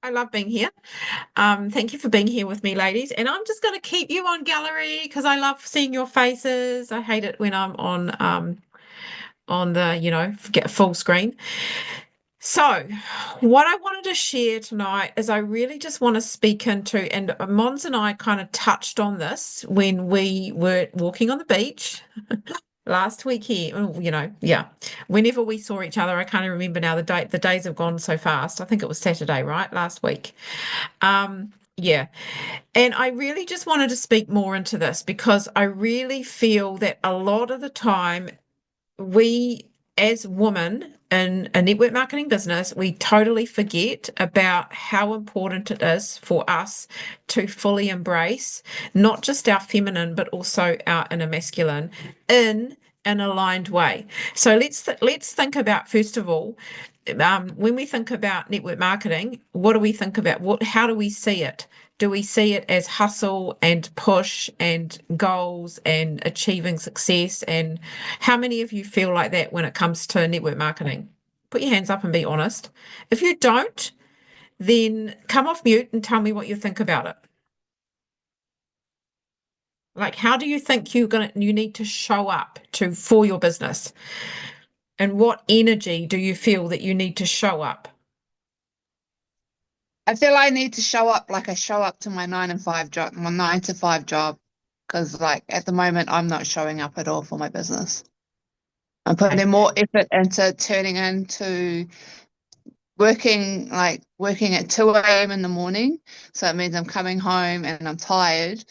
I love being here. Thank you for being here with me, ladies. And I'm just going to keep you on gallery because I love seeing your faces. I hate it when I'm on the, get full screen. So, what I wanted to share tonight is I really just want to speak into, and Mons and I kind of touched on this when we were walking on the beach last week here. Oh, yeah. Whenever we saw each other, I can't remember now the date. The days have gone so fast. I think it was Saturday, right? Last week. Yeah. And I really just wanted to speak more into this because I really feel that a lot of the time we as women in a network marketing business, we totally forget about how important it is for us to fully embrace not just our feminine, but also our inner masculine in an aligned way. So let's think about first of all, when we think about network marketing, what do we think about? How do we see it? Do we see it as hustle and push and goals and achieving success? And how many of you feel like that when it comes to network marketing? Put your hands up and be honest. If you don't, then come off mute and tell me what you think about it. Like, how do you think you need to show up for your business? And what energy do you feel that you need to show up? I feel I need to show up like I show up to my 9 and 5 job, my 9 to 5 job, because like at the moment I'm not showing up at all for my business. I'm Okay. putting more effort into turning into working at 2 a.m. in the morning. So it means I'm coming home and I'm tired,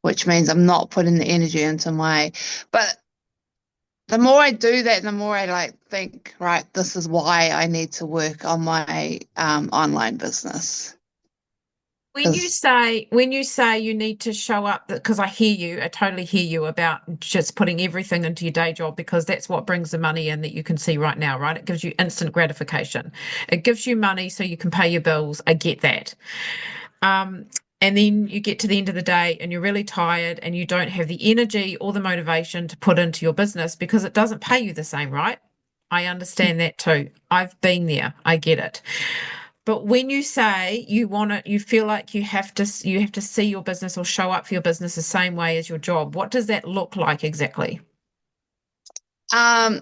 which means I'm not putting the energy into but the more I do that, the more I like think, right, this is why I need to work on my online business. Because When you say you need to show up, because I hear you, I totally hear you about just putting everything into your day job because that's what brings the money in that you can see right now, right? It gives you instant gratification. It gives you money so you can pay your bills. I get that. Um, and then you get to the end of the day and you're really tired and you don't have the energy or the motivation to put into your business because it doesn't pay you the same, right? I understand that too. I've been there. I get it. But when you say you want it, you feel like you have to see your business or show up for your business the same way as your job. What does that look like exactly? um,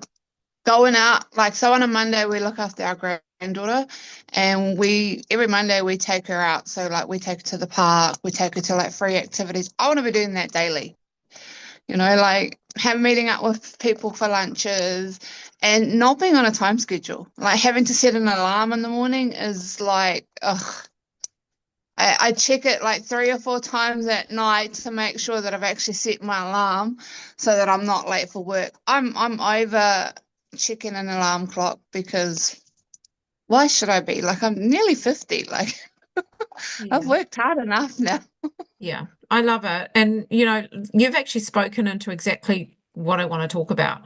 going out, like so on a Monday we look after our granddaughter and we every Monday we take her out. So like we take her to the park, we take her to like free activities. I want to be doing that daily. Like have meeting up with people for lunches and not being on a time schedule. Like having to set an alarm in the morning is like, ugh. I check it like 3 or 4 times at night to make sure that I've actually set my alarm so that I'm not late for work. I'm over checking an alarm clock because why should I be? Like I'm nearly 50. Like I've Yeah. worked hard enough now. Yeah, I love it. And you've actually spoken into exactly what I want to talk about.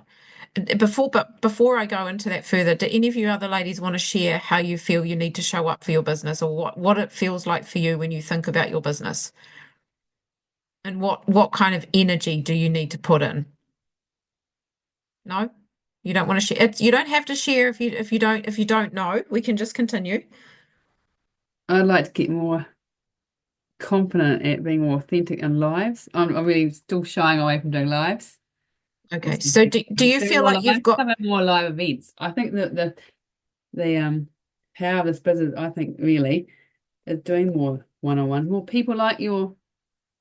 But before I go into that further, do any of you other ladies want to share how you feel you need to show up for your business or what it feels like for you when you think about your business? And what kind of energy do you need to put in? No? You don't want to share. You don't have to share if you don't know. We can just continue. I'd like to get more confident at being more authentic in lives. I'm really still shying away from doing lives. Okay. What's So do you doing feel more like you've lives? got How about more live events? I think that the power of this business, I think, really is doing more one-on-one, more people like your.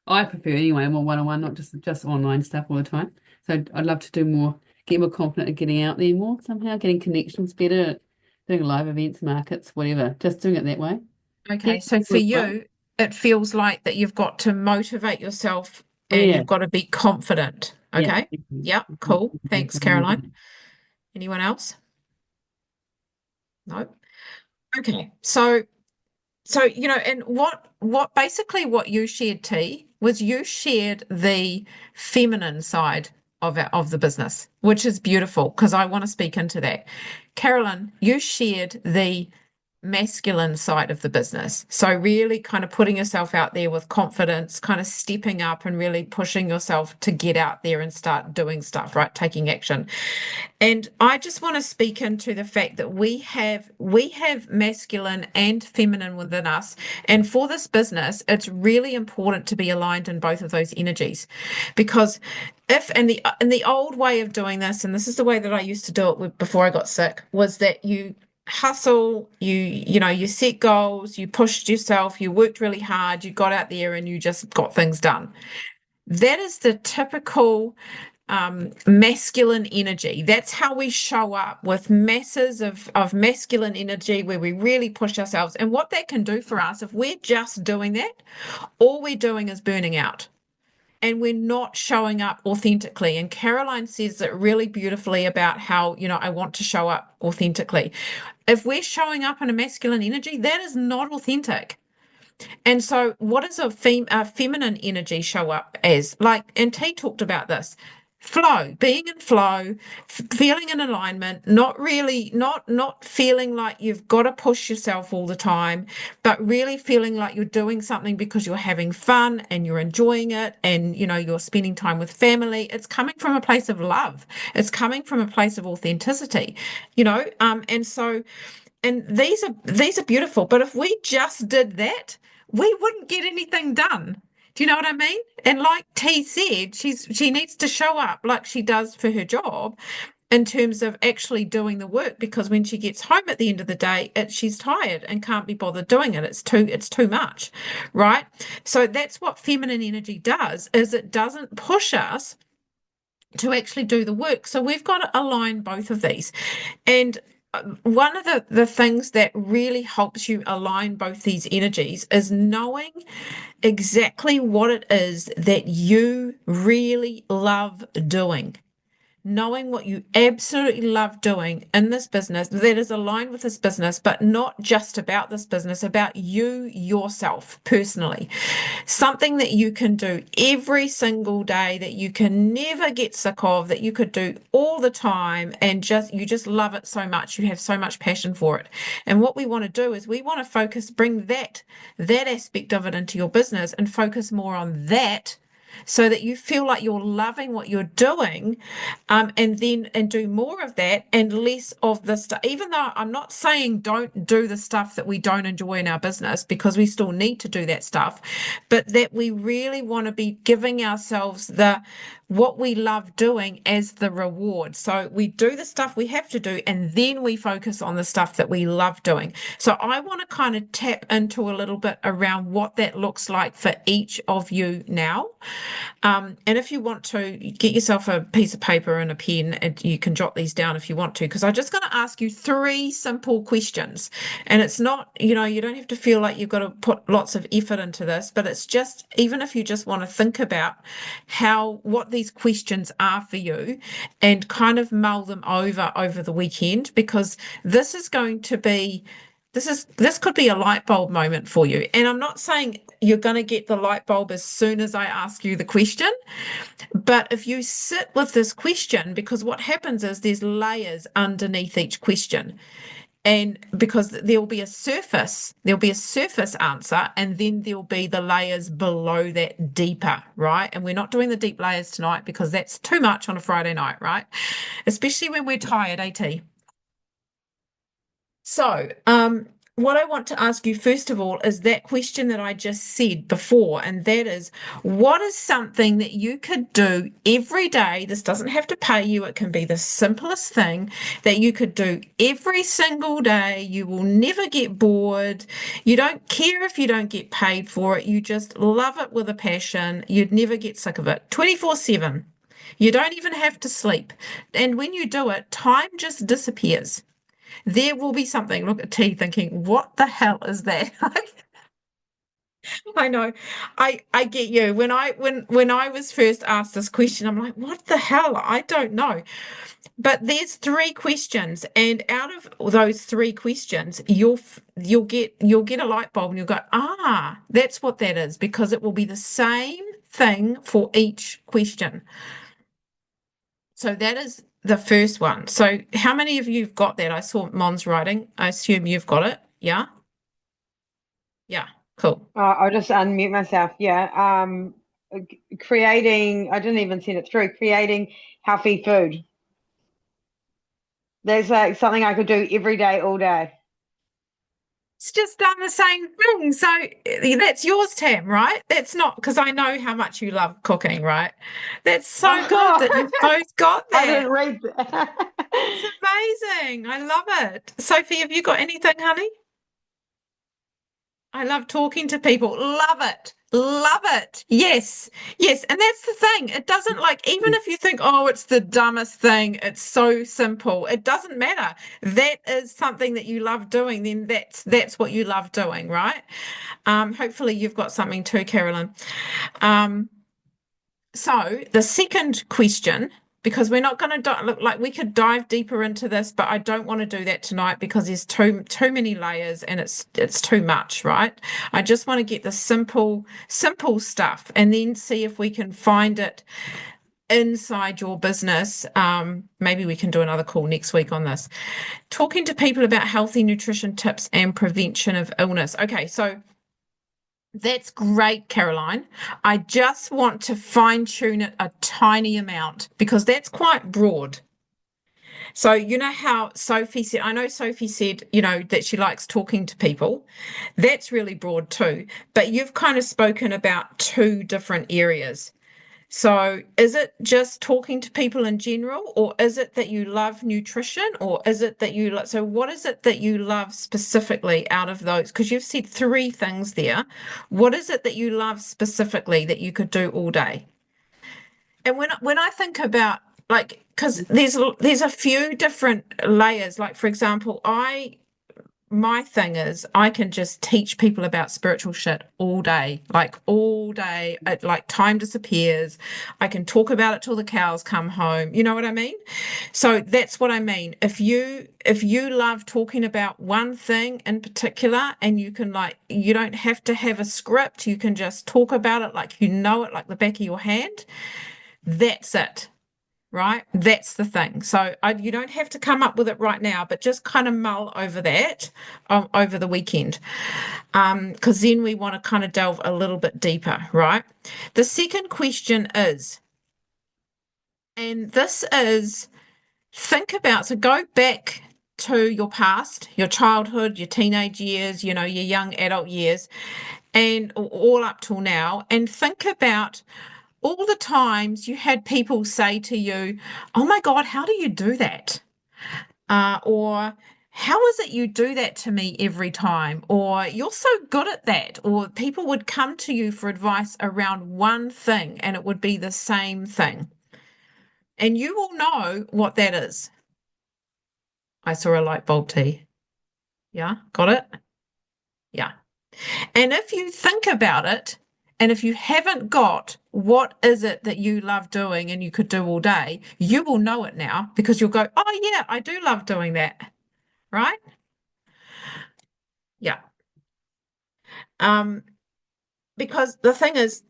I prefer anyway, more one-on-one, not just online stuff all the time. So I'd love to do more, get more confident at getting out there more somehow, getting connections better, doing live events, markets, whatever. Just doing it that way. Okay, Getting so for people as well. you, it feels like that you've got to motivate yourself and Yeah, you've got to be confident. yeah. Okay. Yep, cool. Thanks, Caroline. Anyone else? No. Okay. So and what basically what you shared, T, was you shared the feminine side of the business, which is beautiful because I want to speak into that. Carolyn, you shared the masculine side of the business. So really kind of putting yourself out there with confidence, kind of stepping up and really pushing yourself to get out there and start doing stuff, right? Taking action. And I just want to speak into the fact that we have masculine and feminine within us. And for this business, it's really important to be aligned in both of those energies. Because if in the old way of doing this, and this is the way that I used to do it before I got sick, was that you hustle, you set goals, you pushed yourself, you worked really hard, you got out there and you just got things done. That is the typical masculine energy. That's how we show up, with masses of masculine energy where we really push ourselves. And what that can do for us, if we're just doing that, all we're doing is burning out. And we're not showing up authentically. And Caroline says it really beautifully about how, I want to show up authentically. If we're showing up in a masculine energy, that is not authentic. And so what does a feminine energy show up as? And T talked about this. Flow, being in flow, feeling in alignment, not feeling like you've got to push yourself all the time, but really feeling like you're doing something because you're having fun and you're enjoying it, and you're spending time with family. It's coming from a place of love. It's coming from a place of authenticity, and these are beautiful. But if we just did that, we wouldn't get anything done. Do you know what I mean? And like T said, she needs to show up like she does for her job in terms of actually doing the work, because when she gets home at the end of the day, she's tired and can't be bothered doing it. It's too much, right? So that's what feminine energy does, is it doesn't push us to actually do the work. So we've got to align both of these. And one of the things that really helps you align both these energies is knowing exactly what it is that you really love doing. Knowing what you absolutely love doing in this business that is aligned with this business, but not just about this business, about you yourself personally. Something that you can do every single day, that you can never get sick of, that you could do all the time, and you just love it so much. You have so much passion for it. And what we want to do is we want to bring that aspect of it into your business and focus more on that, so that you feel like you're loving what you're doing, and do more of that and less of the stuff. Even though I'm not saying don't do the stuff that we don't enjoy in our business, because we still need to do that stuff, but that we really want to be giving ourselves what we love doing as the reward. So we do the stuff we have to do, and then we focus on the stuff that we love doing. So I want to kind of tap into a little bit around what that looks like for each of you now. And if you want to, get yourself a piece of paper and a pen, and you can jot these down if you want to, because I'm just going to ask you 3 simple questions. And it's not, you don't have to feel like you've got to put lots of effort into this, but it's just, even if you just want to think about what these questions are for you, and kind of mull them over the weekend, because this could be a light bulb moment for you. And I'm not saying you're going to get the light bulb as soon as I ask you the question, but if you sit with this question, because what happens is there's layers underneath each question. And because there'll be a surface answer, and then there'll be the layers below that deeper, right? And we're not doing the deep layers tonight, because that's too much on a Friday night, right? Especially when we're tired, AT. So, what I want to ask you first of all is that question that I just said before, and that is, what is something that you could do every day? This doesn't have to pay you. It can be the simplest thing that you could do every single day. You will never get bored. You don't care if you don't get paid for it. You just love it with a passion. You'd never get sick of it. 24/7. You don't even have to sleep. And when you do it, time just disappears. There will be something. Look at T thinking, what the hell is that? I know. I get you. When I was first asked this question, I'm like, what the hell? I don't know. But there's 3 questions, and out of those 3 questions, you'll get a light bulb, and you'll go, that's what that is, because it will be the same thing for each question. So that is the first one. So how many of you have got that? I saw Mon's writing. I assume you've got it. Yeah? Yeah, cool. I'll just unmute myself. Yeah. Creating, I didn't even send it through, creating healthy food. There's like something I could do every day, all day. It's just done the same thing. So that's yours, Tam, right? That's not because I know how much you love cooking, right? That's so good that you've both got I that. didn't read that. It's amazing. I love it. Sophie, have you got anything, honey? I love talking to people. Love it. Love it. Yes. Yes. And that's the thing. It doesn't like, even if you think, oh, it's the dumbest thing, it's so simple. It doesn't matter. That is something that you love doing, then that's what you love doing, right? Hopefully you've got something too, Carolyn. So the second question, because we're not going to look like we could dive deeper into this, but I don't want to do that tonight because there's too many layers and it's too much, right? I just want to get the simple stuff and then see if we can find it inside your business. Maybe we can do another call next week on this. Talking to people about healthy nutrition tips and prevention of illness. Okay, so that's great, Caroline. I just want to fine tune it a tiny amount because that's quite broad. So, you know how Sophie said, I know Sophie said, that she likes talking to people. That's really broad too. But you've kind of spoken about two different areas. So is it just talking to people in general, or is it that you love nutrition, or is it that so what is it that you love specifically out of those? Because you've said three things there. What is it that you love specifically that you could do all day? And when I think about like, because there's a few different layers. Like, for example, my thing is I can just teach people about spiritual shit all day, like all day. Like time disappears. I can talk about it till the cows come home. You know what I mean? So that's what I mean. If you love talking about one thing in particular and you can you don't have to have a script, you can just talk about it like you know it like the back of your hand. That's it. Right? That's the thing. So you don't have to come up with it right now, but just kind of mull over that over the weekend. Because then we want to kind of delve a little bit deeper, right? The second question is, and this is so go back to your past, your childhood, your teenage years, your young adult years, and all up till now, and think about all the times you had people say to you, oh my God, how do you do that? Or how is it you do that to me every time? Or you're so good at that. Or people would come to you for advice around one thing and it would be the same thing. And you will know what that is. I saw a light bulb tea. Yeah, got it? Yeah. And if you think about it, and if you haven't got what is it that you love doing and you could do all day, you will know it now because you'll go, oh, yeah, I do love doing that. Right? Yeah. Because the thing is,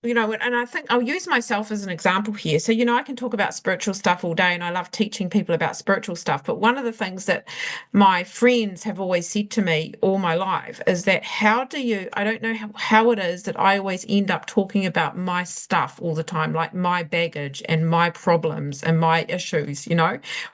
and I think I'll use myself as an example here. So, I can talk about spiritual stuff all day and I love teaching people about spiritual stuff. But one of the things that my friends have always said to me all my life is that I don't know how it is that I always end up talking about my stuff all the time, like my baggage and my problems and my issues,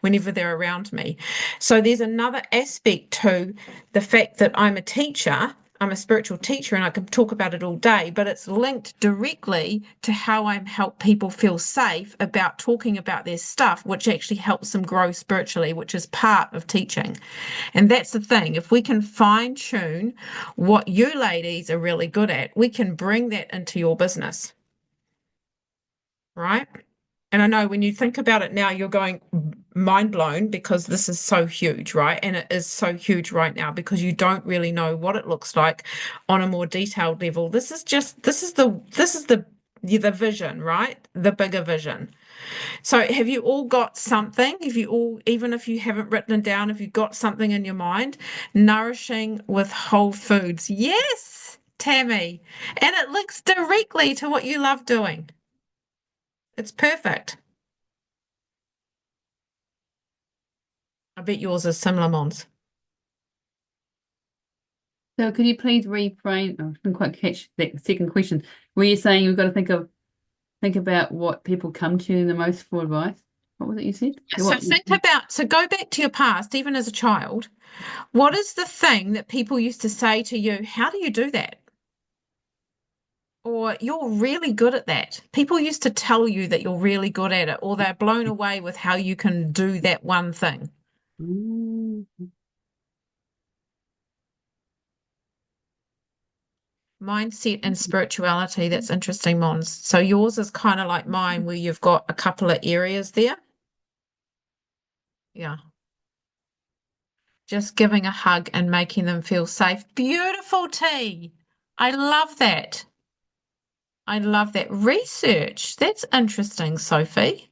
whenever they're around me. So there's another aspect to the fact that I'm a teacher. I'm a spiritual teacher and I can talk about it all day, but it's linked directly to how I help people feel safe about talking about their stuff, which actually helps them grow spiritually, which is part of teaching. And that's the thing. If we can fine tune what you ladies are really good at, we can bring that into your business. Right? And I know when you think about it now, you're going mind blown because this is so huge, right? And it is so huge right now because you don't really know what it looks like on a more detailed level. This is the vision, right? The bigger vision. So have you all got something? Even if you haven't written it down, have you got something in your mind? Nourishing with whole foods. Yes, Tammy. And it links directly to what you love doing. It's perfect. I bet yours is similar, Mons. So could you please reframe? I didn't quite catch that second question. Were you saying you've got to think about what people come to you the most for advice? What was it you said? So go back to your past, even as a child. What is the thing that people used to say to you? How do you do that? Or you're really good at that. People used to tell you that you're really good at it, or they're blown away with how you can do that one thing. Mm. Mindset and spirituality. That's interesting, Mons. So yours is kind of like mine, where you've got a couple of areas there. Yeah. Just giving a hug and making them feel safe. Beautiful, T. I love that. I love that research. That's interesting, Sophie.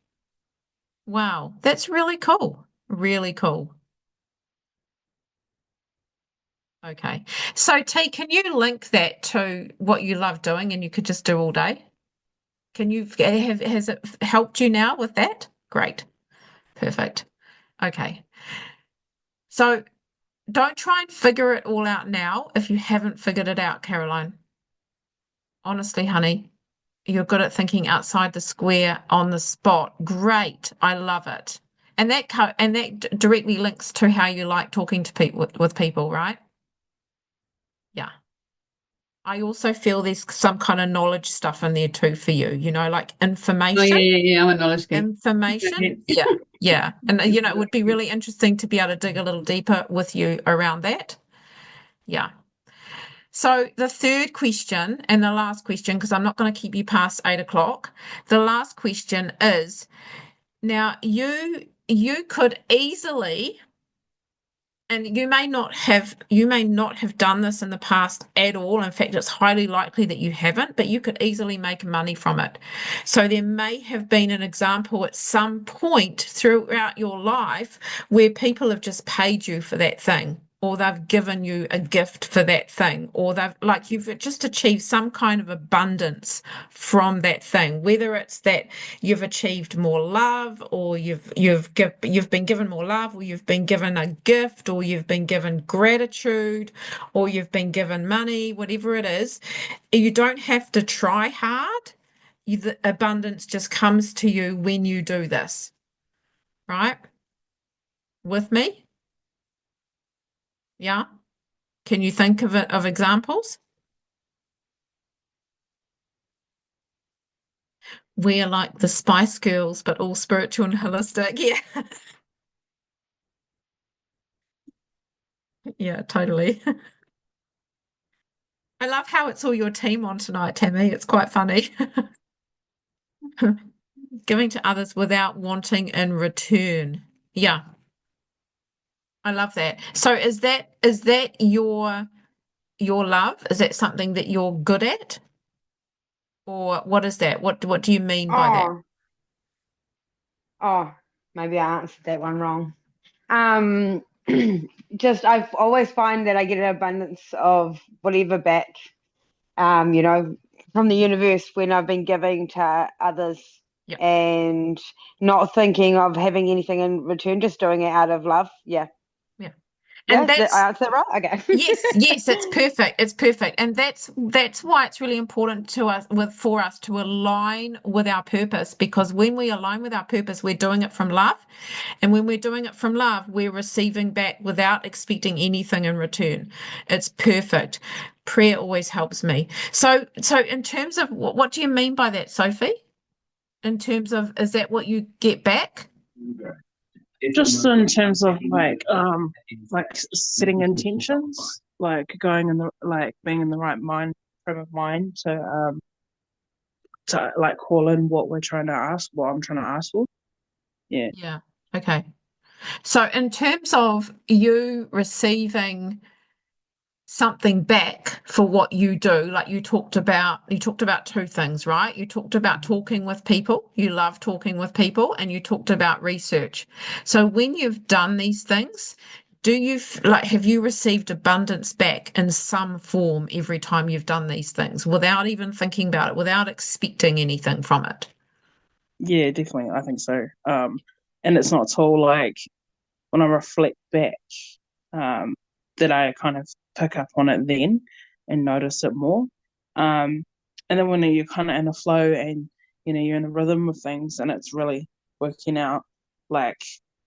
Wow, that's really cool. Really cool. Okay. So T, can you link that to what you love doing and you could just do all day? Has it helped you now with that? Great. Perfect. Okay. So don't try and figure it all out now if you haven't figured it out, Caroline. Honestly, honey, you're good at thinking outside the square on the spot. Great. I love it. And that directly links to how you like talking to people with people, right? Yeah. I also feel there's some kind of knowledge stuff in there too for you, like Oh, information. yeah. I'm a knowledge geek. Information. Yeah. Yeah. And it would be really interesting to be able to dig a little deeper with you around that. Yeah. So the third question and the last question, because I'm not going to keep you past 8 o'clock. The last question is, now you could easily, and you may not have done this in the past at all. In fact, it's highly likely that you haven't, but you could easily make money from it. So there may have been an example at some point throughout your life where people have just paid you for that thing, or they've given you a gift for that thing, or you've just achieved some kind of abundance from that thing, whether it's that you've achieved more love, or you've been given more love, or you've been given a gift, or you've been given gratitude, or you've been given money, whatever it is. You don't have to try hard. The abundance just comes to you when you do this, right? With me? Yeah. Can you think of examples? We're like the Spice Girls, but all spiritual and holistic. Yeah. Yeah, totally. I love how it's all your team on tonight, Tammy. It's quite funny. Giving to others without wanting in return. Yeah, I love that. So is that your love? Is that something that you're good at? Or what is that? What do you mean by that? Oh, oh, maybe I answered that one wrong. Um, just I've always find that I get an abundance of whatever back, you know, from the universe when I've been giving to others Yeah. and not thinking of having anything in return, just doing it out of love. Yeah. Yeah. Yeah, And did I that's answer that right? Okay. yes, it's perfect. It's perfect. And that's why it's really important for us to align with our purpose, because when we align with our purpose, we're doing it from love. And when we're doing it from love, we're receiving back without expecting anything in return. It's perfect. Prayer always helps me. So in terms of what do you mean by that, Sophie? In terms of, is that what you get back? Just in terms of like setting intentions, like going in the like being in the right frame of mind to like call in what I'm trying to ask for. Yeah. Yeah. Okay. So in terms of you receiving something back for what you do, like you talked about two things, right? You talked about talking with people, you love talking with people, and you talked about research. So when you've done these things, have you received abundance back in some form every time you've done these things without even thinking about it, without expecting anything from it? Yeah, definitely. I think so. And it's not at all like when I reflect back, that I kind of pick up on it then and notice it more. And then when you're kind of in a flow and you're in a rhythm of things and it's really working out, like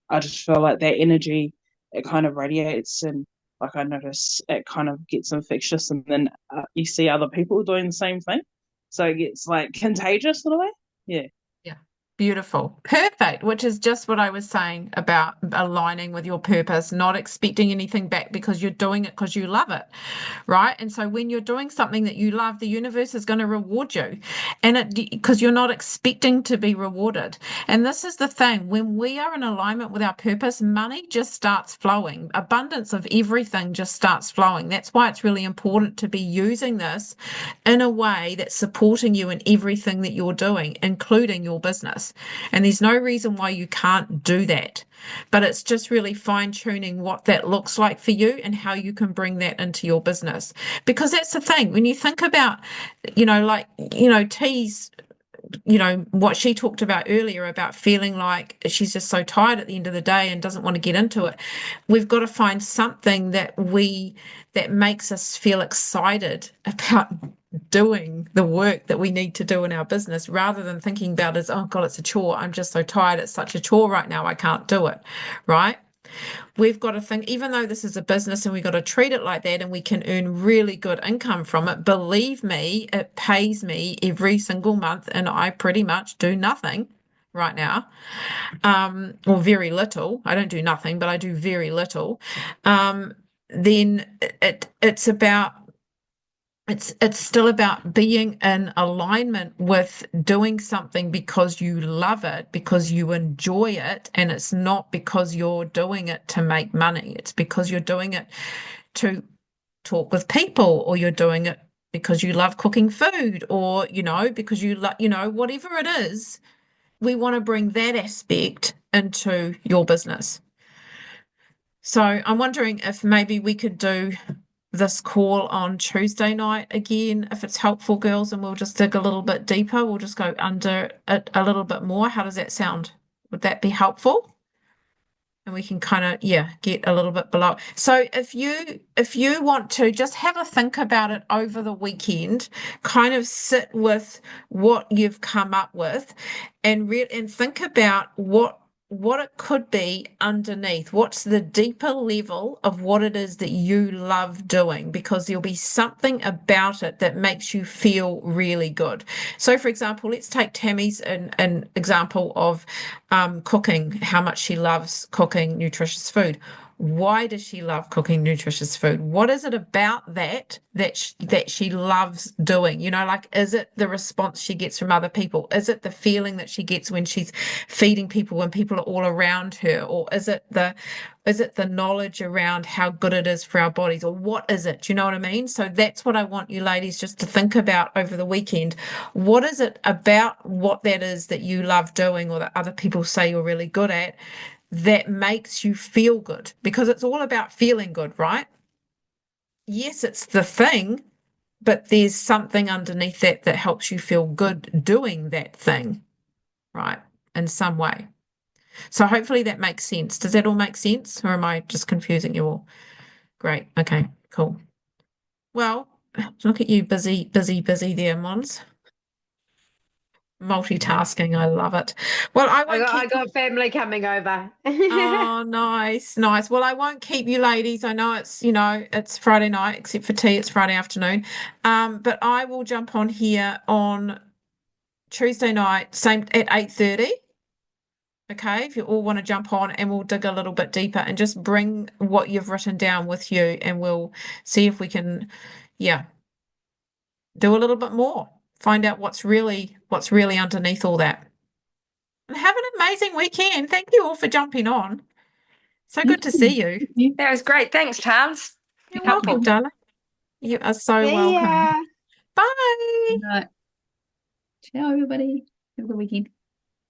I just feel like that energy, it kind of radiates, and like I notice it kind of gets infectious, and then you see other people doing the same thing, so it gets like contagious in a way. Yeah. Yeah. Beautiful. Perfect. Which is just what I was saying about aligning with your purpose, not expecting anything back because you're doing it because you love it, right? And so when you're doing something that you love, the universe is going to reward you, and because you're not expecting to be rewarded. And this is the thing, when we are in alignment with our purpose, money just starts flowing. Abundance of everything just starts flowing. That's why it's really important to be using this in a way that's supporting you in everything that you're doing, including your business. And there's no reason why you can't do that. But it's just really fine tuning what that looks like for you and how you can bring that into your business. Because that's the thing, when you think about, T's, what she talked about earlier about feeling like she's just so tired at the end of the day and doesn't want to get into it. We've got to find something that makes us feel excited about doing the work that we need to do in our business, rather than thinking about it as, oh God, it's a chore. I'm just so tired. It's such a chore right now. I can't do it. Right? We've got to think, even though this is a business and we've got to treat it like that, and we can earn really good income from it, believe me, it pays me every single month, and I pretty much do nothing right now, or very little. I don't do nothing, but I do very little. Then it's still about being in alignment with doing something because you love it, because you enjoy it, and it's not because you're doing it to make money. It's because you're doing it to talk with people, or you're doing it because you love cooking food, or because you love, whatever it is. We want to bring that aspect into your business. So I'm wondering if maybe we could do this call on Tuesday night again, if it's helpful, girls, and we'll just dig a little bit deeper. We'll just go under it a little bit more. How does that sound? Would that be helpful? And we can kind of, get a little bit below. So if you want to just have a think about it over the weekend, kind of sit with what you've come up with, and think about what it could be underneath. What's the deeper level of what it is that you love doing? Because there'll be something about it that makes you feel really good. So, for example, let's take Tammy's an example of cooking, how much she loves cooking nutritious food. Why does she love cooking nutritious food? What is it about that she loves doing? Like, is it the response she gets from other people? Is it the feeling that she gets when she's feeding people, when people are all around her? Or is it the knowledge around how good it is for our bodies? Or what is it? Do you know what I mean? So that's what I want you ladies just to think about over the weekend. What is it about what that is that you love doing, or that other people say you're really good at, that makes you feel good? Because it's all about feeling good, right? Yes, it's the thing, but there's something underneath that helps you feel good doing that thing, right? In some way. So hopefully that makes sense. Does that all make sense, or am I just confusing you all? Great. Okay, cool. Well, look at you, busy there, Mons. Multitasking, I love it. Well, I got family coming over. Oh, nice. Well, I won't keep you ladies. I know it's Friday night, except for tea, it's Friday afternoon. But I will jump on here on Tuesday night, same at 8:30. Okay, if you all want to jump on, and we'll dig a little bit deeper and just bring what you've written down with you, and we'll see if we can, do a little bit more. Find out what's really underneath all that. And have an amazing weekend. Thank you all for jumping on. So good to see you. That was great. Thanks, Charles. You're Helpful. welcome, darling. You are so See welcome. ya. Bye. Right. Ciao, everybody. Have a good weekend.